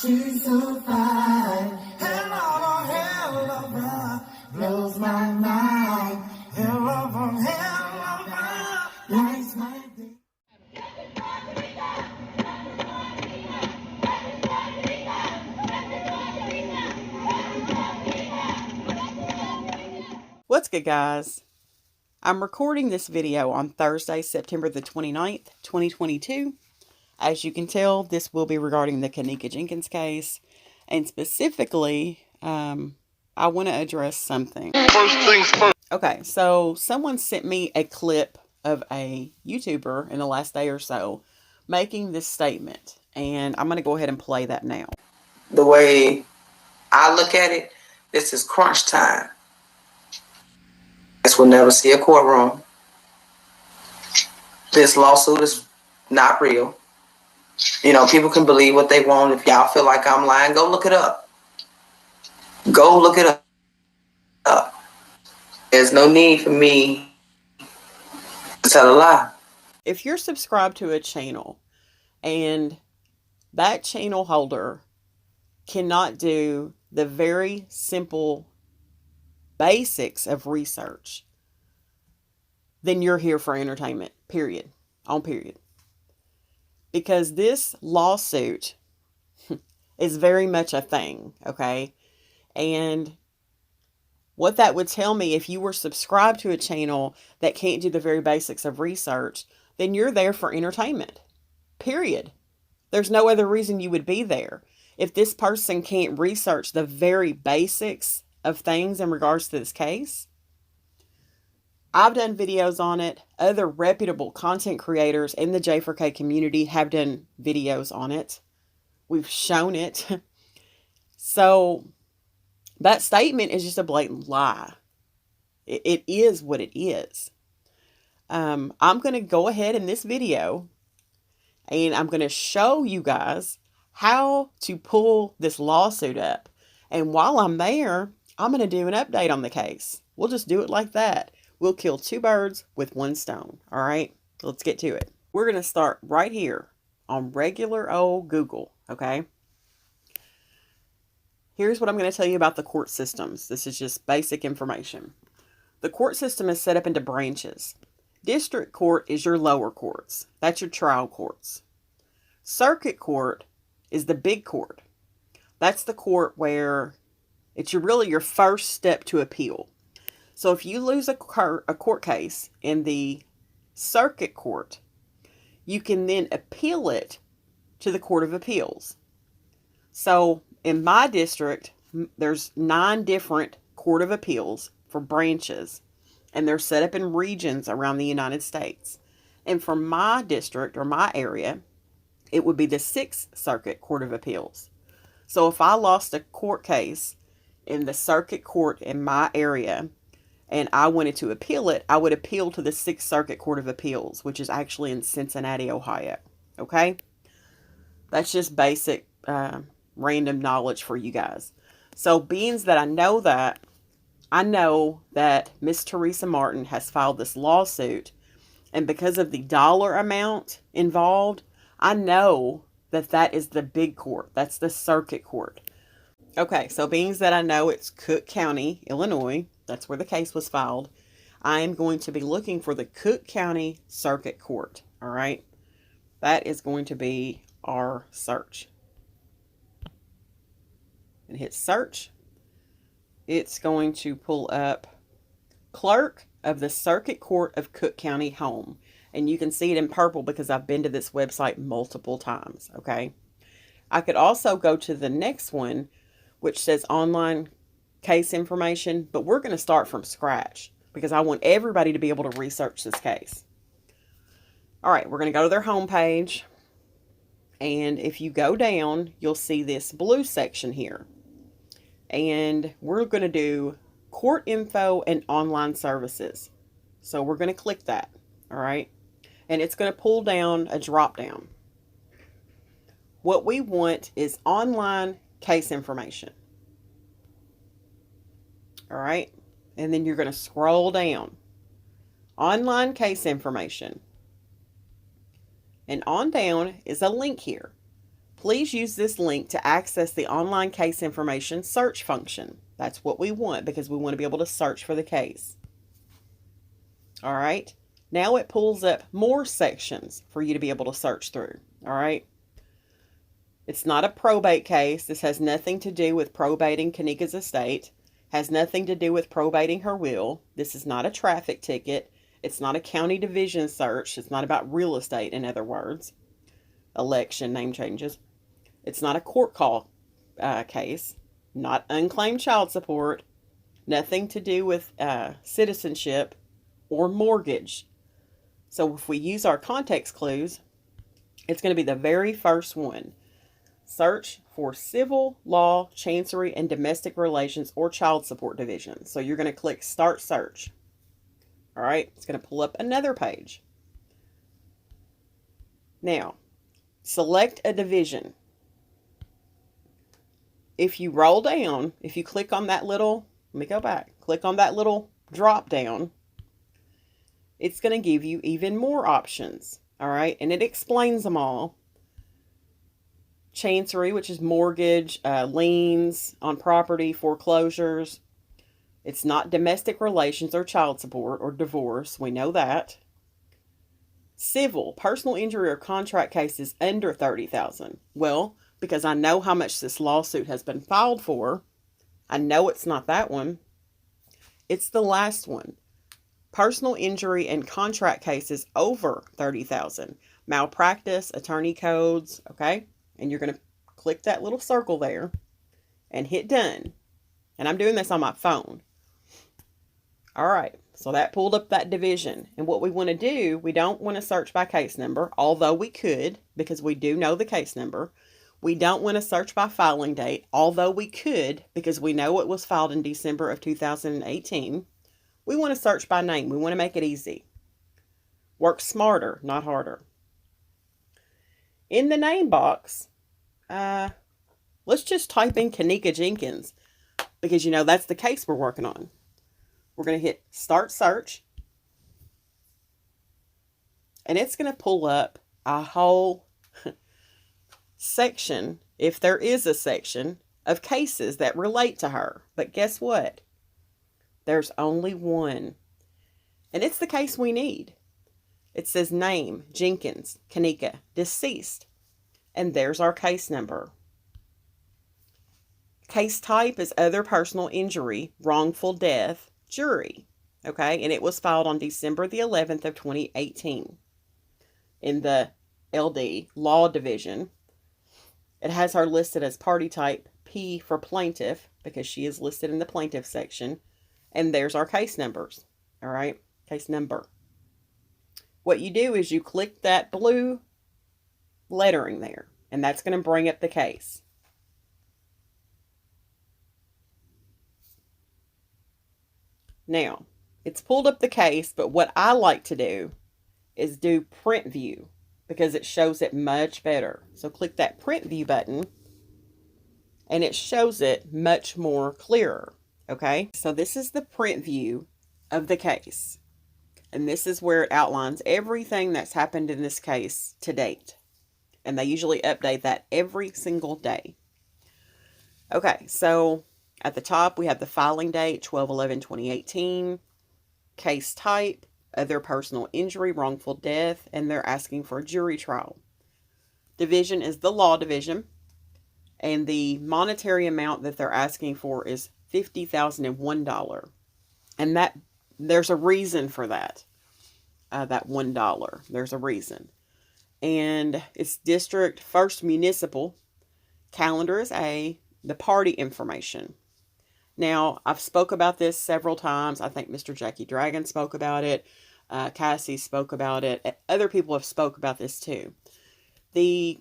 she's so fine. Hell blows my mind. Hell lights my day. What's good, guys? I'm recording this video on Thursday, September the 29th, 2022. As you can tell, this will be regarding the Kenneka Jenkins case. And specifically, I want to address something. First things first. Okay, so someone sent me a clip of a YouTuber in the last day or so making this statement. And I'm going to go ahead and play that now. The way I look at it, this is crunch time. This will never see a courtroom. This lawsuit is not real. You know, people can believe what they want. If y'all feel like I'm lying, go look it up. Go look it up. There's no need for me to tell a lie. If you're subscribed to a channel and that channel holder cannot do the very simple basics of research, then you're here for entertainment, period, on period. Because this lawsuit is very much a thing, okay? And what that would tell me, if you were subscribed to a channel that can't do the very basics of research, then you're there for entertainment, period. There's no other reason you would be there. If this person can't research the very basics of things in regards to this case, I've done videos on it. Other reputable content creators in the J4K community have done videos on it. We've shown it. So that statement is just a blatant lie. It is what it is. I'm going to go ahead in this video and I'm going to show you guys how to pull this lawsuit up. And while I'm there, I'm going to do an update on the case. We'll just do it like that. We'll kill two birds with one stone. All right, let's get to it. We're going to start right here on regular old Google. Okay. Here's what I'm going to tell you about the court systems. This is just basic information. The court system is set up into branches. District court is your lower courts. That's your trial courts. Circuit court is the big court. That's the court where it's really your first step to appeal. So if you lose a court case in the circuit court, you can then appeal it to the Court of Appeals. So in my district, there's 9 different Court of Appeals for branches, and they're set up in regions around the United States. And for my district or my area, it would be the 6th Circuit Court of Appeals. So if I lost a court case in the circuit court in my area and I wanted to appeal it, I would appeal to the 6th Circuit Court of Appeals, which is actually in Cincinnati, Ohio. Okay? That's just basic random knowledge for you guys. So being that I know that Miss Teresa Martin has filed this lawsuit, and because of the dollar amount involved, I know that that is the big court. That's the circuit court. Okay, so being that I know it's Cook County, Illinois, that's where the case was filed, I am going to be looking for the Cook County Circuit Court. All right, that is going to be our search. And hit search. It's going to pull up Clerk of the Circuit Court of Cook County Home. And you can see it in purple because I've been to this website multiple times, okay? I could also go to the next one, which says online case information, but we're going to start from scratch because I want everybody to be able to research this case. All right, we're going to go to their homepage. And if you go down, you'll see this blue section here. And we're going to do court info and online services. So we're going to click that, all right? And it's going to pull down a drop down. What we want is online case information. All right. And then you're going to scroll down. Online case information. And on down is a link here. Please use this link to access the online case information search function. That's what we want because we want to be able to search for the case. All right. Now it pulls up more sections for you to be able to search through. All right. It's not a probate case. This has nothing to do with probating Kenneka's estate. Has nothing to do with probating her will. This is not a traffic ticket. It's not a county division search. It's not about real estate, in other words. Election name changes. It's not a court call case. Not unclaimed child support. Nothing to do with citizenship or mortgage. So if we use our context clues, it's going to be the very first one. Search for civil law, chancery, and domestic relations or child support division. So you're going to click start search. All right, it's going to pull up another page. Now, select a division. If you roll down, if you click on that little, let me go back, click on that little drop down, it's going to give you even more options. All right, and it explains them all. Chancery, which is mortgage, liens on property, foreclosures. It's not domestic relations or child support or divorce. We know that. Civil, personal injury or contract cases under $30,000. Well, because I know how much this lawsuit has been filed for, I know it's not that one. It's the last one. Personal injury and contract cases over $30,000. Malpractice, attorney codes, okay? And you're going to click that little circle there and hit done. And I'm doing this on my phone. All right. So that pulled up that division. And what we want to do, we don't want to search by case number, although we could because we do know the case number. We don't want to search by filing date, although we could because we know it was filed in December of 2018. We want to search by name. We want to make it easy. Work smarter, not harder. In the name box, let's just type in Kenneka Jenkins because, you know, that's the case we're working on. We're going to hit Start Search. And it's going to pull up a whole section, if there is a section, of cases that relate to her. But guess what? There's only one. And it's the case we need. It says name, Jenkins, Kenneka, deceased. And there's our case number. Case type is other personal injury, wrongful death, jury. Okay, and it was filed on December the 11th of 2018 in the LD Law Division. It has her listed as party type P for plaintiff because she is listed in the plaintiff section. And there's our case numbers. All right, case number. What you do is you click that blue lettering there, and that's going to bring up the case. Now, it's pulled up the case, but what I like to do is do print view because it shows it much better. So click that print view button, and it shows it much more clearer. Okay, so this is the print view of the case. And this is where it outlines everything that's happened in this case to date. And they usually update that every single day. Okay, so at the top we have the filing date, 12/11/2018. Case type, other personal injury, wrongful death, and they're asking for a jury trial. Division is the law division. And the monetary amount that they're asking for is $50,001. And that there's a reason for that. That $1. There's a reason. And it's district first municipal. Calendar is A. The party information. Now, I've spoke about this several times. I think Mr. Jackie Dragon spoke about it. Cassie spoke about it. Other people have spoke about this too. The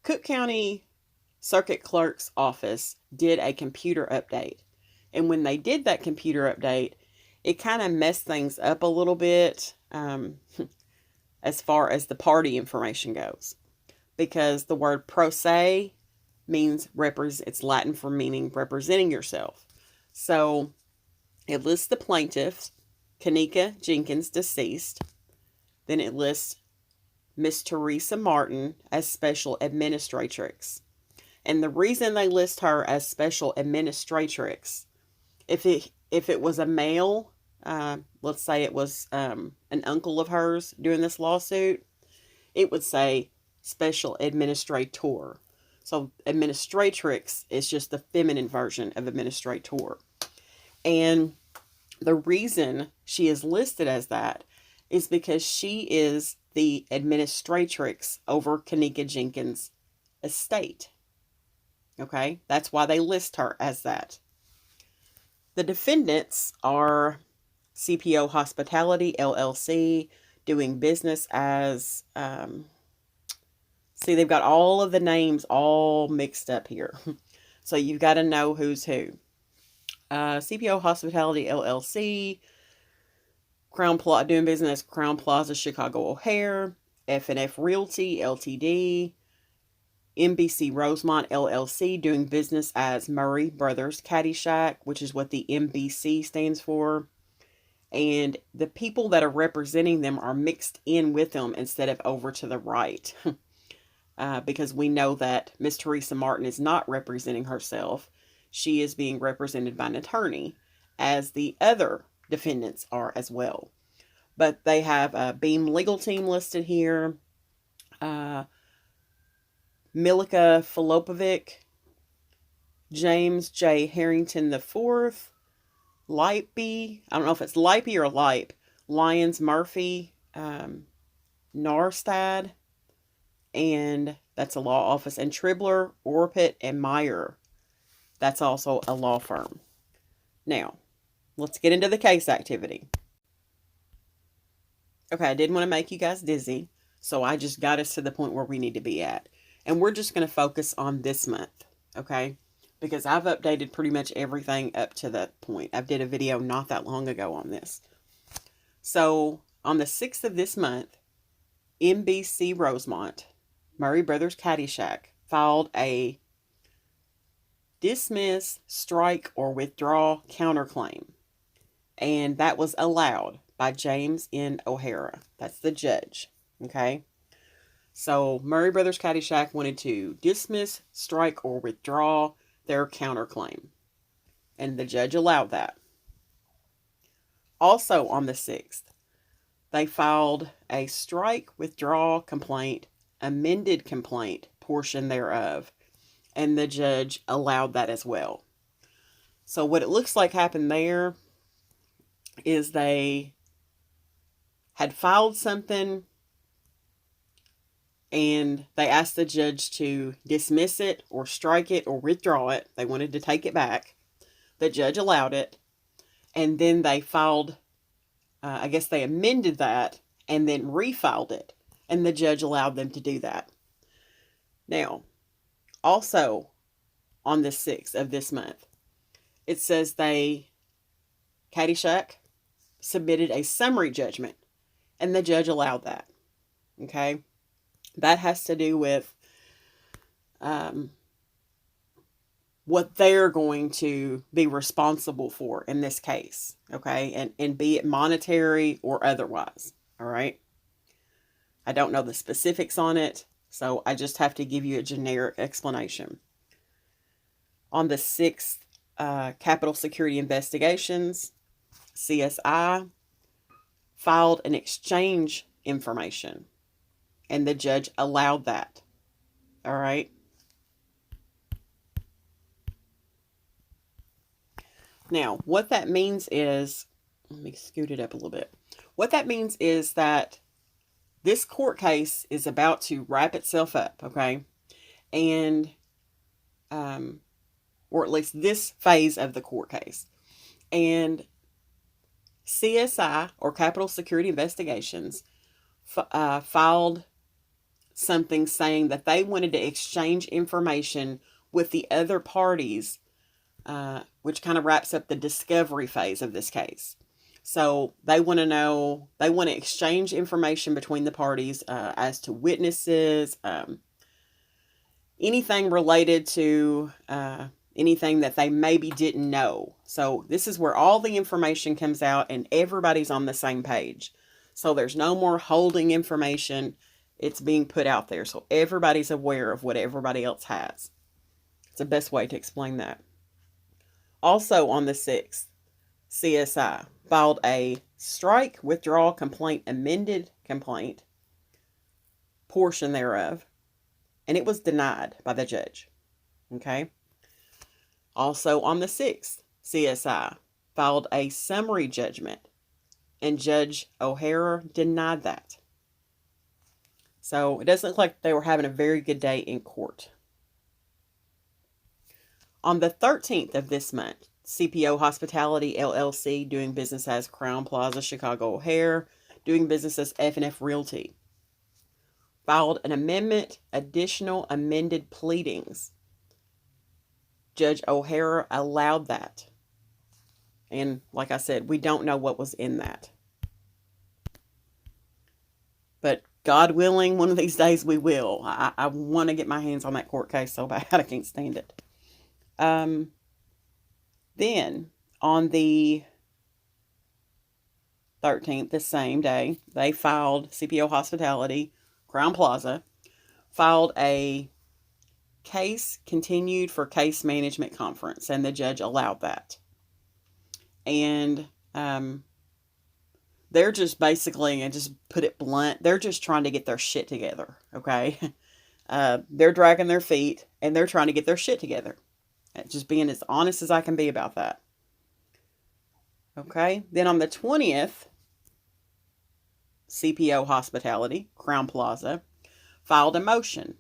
Cook County Circuit Clerk's office did a computer update. And when they did that computer update, it kind of messed things up a little bit as far as the party information goes. Because the word pro se means it's Latin for meaning representing yourself. So it lists the plaintiff, Kenneka Jenkins, deceased. Then it lists Miss Teresa Martin as special administratrix. And the reason they list her as special administratrix, if it was a male, let's say it was an uncle of hers doing this lawsuit, it would say special administrator. So administratrix is just the feminine version of administrator. And the reason she is listed as that is because she is the administratrix over Kenneka Jenkins' estate. Okay, that's why they list her as that. The defendants are CPO Hospitality, LLC, doing business as, see, they've got all of the names all mixed up here. So you've got to know who's who. CPO Hospitality, LLC, doing business Crown Plaza, Chicago O'Hare, F&F Realty, LTD, MBC Rosemont, LLC, doing business as Murray Brothers Caddyshack, which is what the MBC stands for. And the people that are representing them are mixed in with them instead of over to the right. Because we know that Miss Teresa Martin is not representing herself. She is being represented by an attorney, as the other defendants are as well. But they have a Beam legal team listed here. Milika Filopovic, James J. Harrington IV, Lightby, I don't know if it's Lightby or Lipe, Lyons Murphy, Narstad, and that's a law office, and Tribler, Orpit, and Meyer. That's also a law firm. Now, let's get into the case activity. Okay, I didn't want to make you guys dizzy, so I just got us to the point where we need to be at. And we're just going to focus on this month, okay? Because I've updated pretty much everything up to that point. I did a video not that long ago on this. So, on the 6th of this month, MBC Rosemont, Murray Brothers Caddyshack, filed a dismiss, strike, or withdraw counterclaim. And that was allowed by James N. O'Hara. That's the judge, okay? So, Murray Brothers Caddyshack wanted to dismiss, strike, or withdraw their counterclaim. And the judge allowed that. Also on the 6th, they filed a strike, withdraw complaint, amended complaint portion thereof. And the judge allowed that as well. So, what it looks like happened there is they had filed something and they asked the judge to dismiss it or strike it or withdraw it. They wanted to take it back. The judge allowed it. And then they filed, I guess they amended that and then refiled it. And the judge allowed them to do that. Now, also on the 6th of this month, it says Caddyshack submitted a summary judgment. And the judge allowed that. Okay? That has to do with what they're going to be responsible for in this case. Okay? And be it monetary or otherwise. All right? I don't know the specifics on it, so I just have to give you a generic explanation. On the 6th, Capital Security Investigations, CSI, filed an exchange information. And the judge allowed that. All right. Now, what that means is, let me scoot it up a little bit. What that means is that this court case is about to wrap itself up, okay? And, or at least this phase of the court case. And CSI, or Capital Security Investigations, filed something saying that they wanted to exchange information with the other parties, which kind of wraps up the discovery phase of this case. So they want to exchange information between the parties as to witnesses, anything related to anything that they maybe didn't know. So this is where all the information comes out and everybody's on the same page. So there's no more holding information. it's being put out there so everybody's aware of what everybody else has. It's the best way to explain that. Also on the 6th, CSI filed a strike withdrawal complaint, amended complaint portion thereof, and it was denied by the judge. Okay. Also on the 6th, CSI filed a summary judgment, and Judge O'Hara denied that. So it doesn't look like they were having a very good day in court. On the 13th of this month, CPO Hospitality LLC, doing business as Crown Plaza Chicago O'Hare, doing business as F&F Realty, filed an amendment, additional amended pleadings. Judge O'Hara allowed that. And like I said, we don't know what was in that. But God willing, one of these days we will. I want to get my hands on that court case so bad. I can't stand it. Then, on the 13th, the same day, they filed, CPO Hospitality, Crown Plaza, filed a case continued for case management conference, and the judge allowed that. And they're just basically, and just put it blunt, they're just trying to get their shit together, okay? They're dragging their feet, and they're trying to get their shit together. Just being as honest as I can be about that. Okay, then on the 20th, CPO Hospitality, Crown Plaza, filed a motion.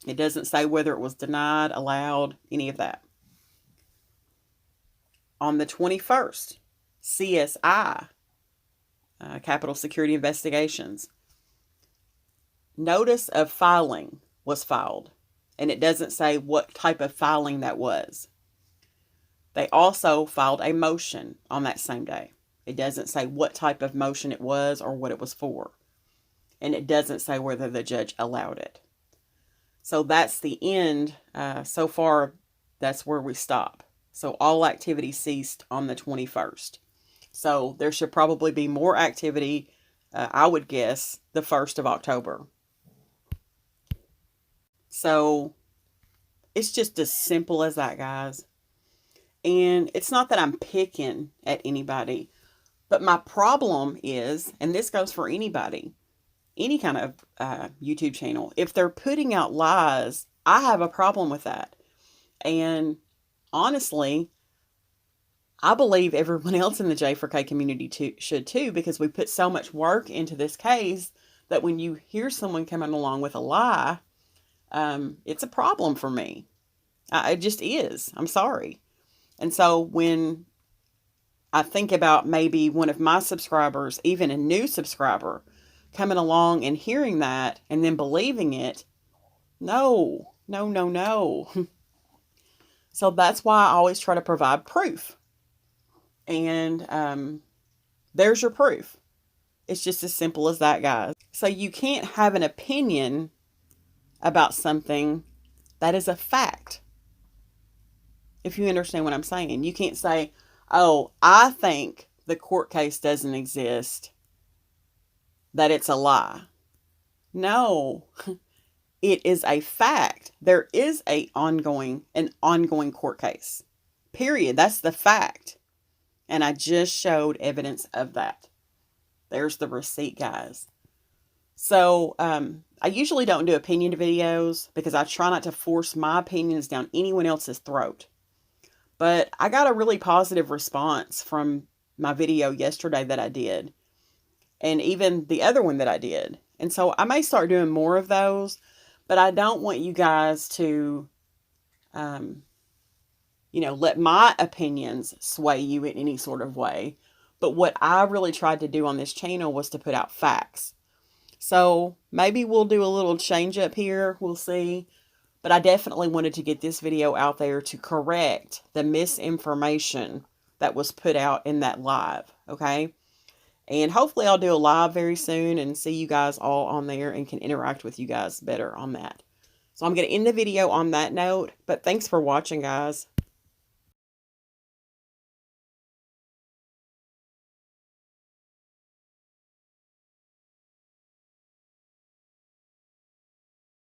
It doesn't say whether it was denied, allowed, any of that. On the 21st, CSI, Capital Security Investigations, notice of filing was filed. And it doesn't say what type of filing that was. They also filed a motion on that same day. It doesn't say what type of motion it was or what it was for. And it doesn't say whether the judge allowed it. So that's the end. So far, that's where we stop. So all activity ceased on the 21st. So there should probably be more activity, I would guess, the 1st of October. So it's just as simple as that, guys. And it's not that I'm picking at anybody, but my problem is, and this goes for anybody, any kind of YouTube channel, if they're putting out lies, I have a problem with that. And honestly, I believe everyone else in the J4K community should too, because we put so much work into this case that when you hear someone coming along with a lie, it's a problem for me. It just is. I'm sorry. And so when I think about maybe one of my subscribers, even a new subscriber, coming along and hearing that and then believing it, no. So that's why I always try to provide proof. And there's your proof. It's just as simple as that, guys. So you can't have an opinion about something that is a fact. If you understand what I'm saying. You can't say, oh, I think the court case doesn't exist, that it's a lie. No, it is a fact. There is an ongoing court case. Period. That's the fact. And I just showed evidence of that. There's the receipt, guys. So, I usually don't do opinion videos because I try not to force my opinions down anyone else's throat. But I got a really positive response from my video yesterday that I did. And even the other one that I did. And so I may start doing more of those. But I don't want you guys to, let my opinions sway you in any sort of way. But what I really tried to do on this channel was to put out facts. So maybe we'll do a little change up here. We'll see. But I definitely wanted to get this video out there to correct the misinformation that was put out in that live. Okay. And hopefully I'll do a live very soon and see you guys all on there and can interact with you guys better on that. So I'm going to end the video on that note. But thanks for watching, guys.